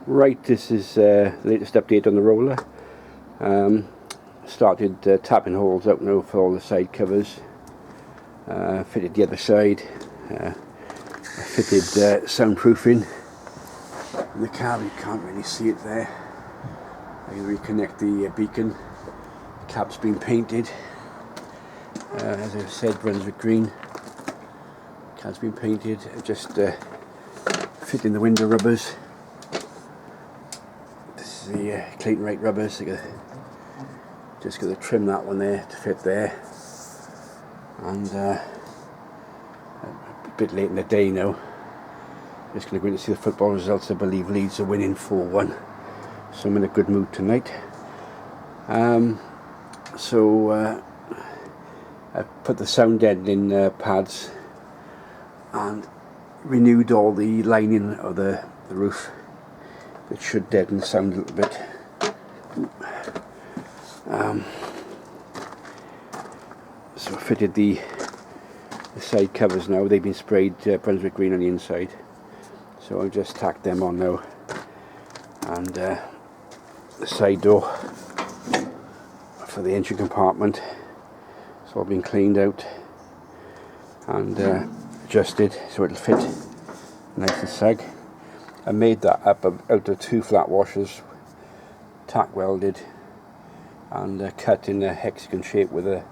Right, this is the latest update on the roller. Started tapping holes out now for all the side covers. Fitted the other side. Fitted soundproofing. In the cab, you can't really see it there. I can reconnect the beacon. The cab's been painted. As I said, Brunswick green. Cab's been painted. Just fitting the window rubbers. This is the Clayton Wright rubbers. Just got to trim that one there to fit there. And a bit late in the day now. Just going to go in to see the football results. I believe Leeds are winning 4-1. So I'm in a good mood tonight. I put the sound deadening pads and renewed all the lining of the roof. It should deaden the sound a little bit. So I fitted the side covers now. They've been sprayed Brunswick green on the inside. So I'll just tack them on now. And the side door for the engine compartment. It's all been cleaned out and adjusted so it'll fit nice and snug. I made that up out of 2 flat washers, tack welded and cut in a hexagon shape with a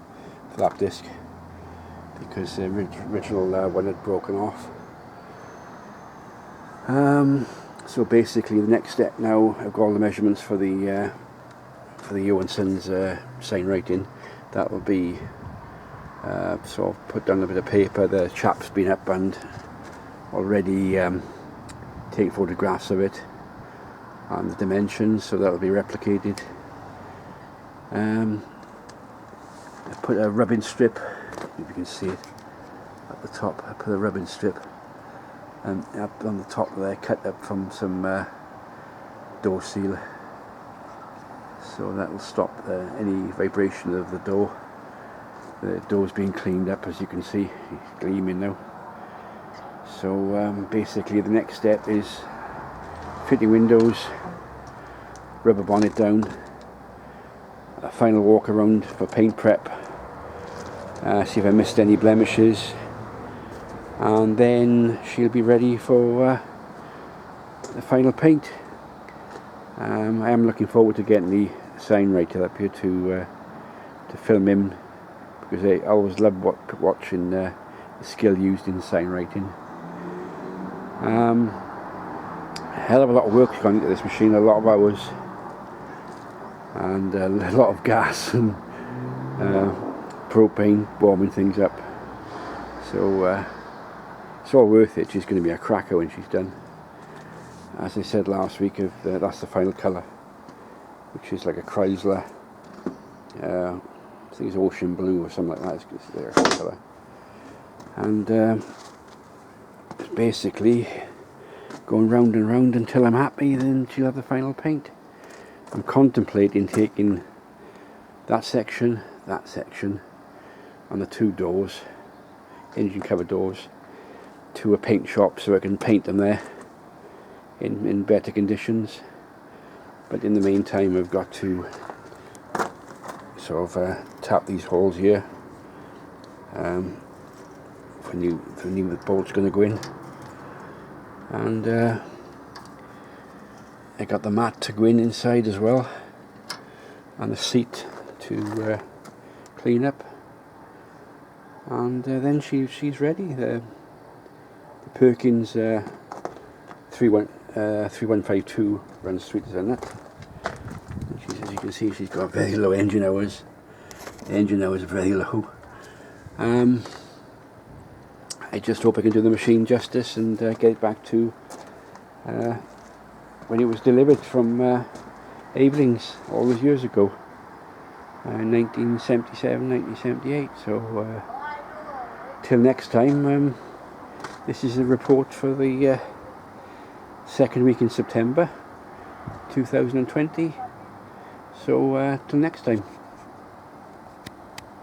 flap disc because the original one had broken off. So basically the next step now, I've got all the measurements for the Yo & Sons sign writing. That will be so I've put down a bit of paper. The chap's been up and already take photographs of it and the dimensions, so that will be replicated. I put a rubbing strip, if you can see it at the top. I put a rubbing strip and up on the top there, cut up from some door seal, so that will stop any vibration of the door. The door's been cleaned up, as you can see, it's gleaming now. So basically the next step is fitting windows, rubber bonnet down, a final walk around for paint prep, see if I missed any blemishes, and then she'll be ready for the final paint. I am looking forward to getting the sign writer up here to film him, because I always love watching the skill used in sign writing. A hell of a lot of work's gone into this machine, a lot of hours and a lot of gas and propane warming things up, so it's all worth it. She's going to be a cracker when she's done. As I said last week, that's the final colour, which is like a Chrysler, I think it's ocean blue or something like that. It's their colour, and it's basically going round and round until I'm happy. Then she'll have the final paint. I'm contemplating taking that section, and the 2 doors, engine cover doors, to a paint shop so I can paint them there in better conditions. But in the meantime, I've got to sort of tap these holes here for new bolts going to go in, and I got the mat to go in inside as well, and the seat to clean up, and then she's ready. The Perkins 3152 runs sweet as a nut. As you can see, she's got very low engine hours. The engine hours are very low. I just hope I can do the machine justice and get it back to when it was delivered from Aveling's all those years ago, 1977, 1978. So till next time, this is a report for the second week in September 2020. So till next time.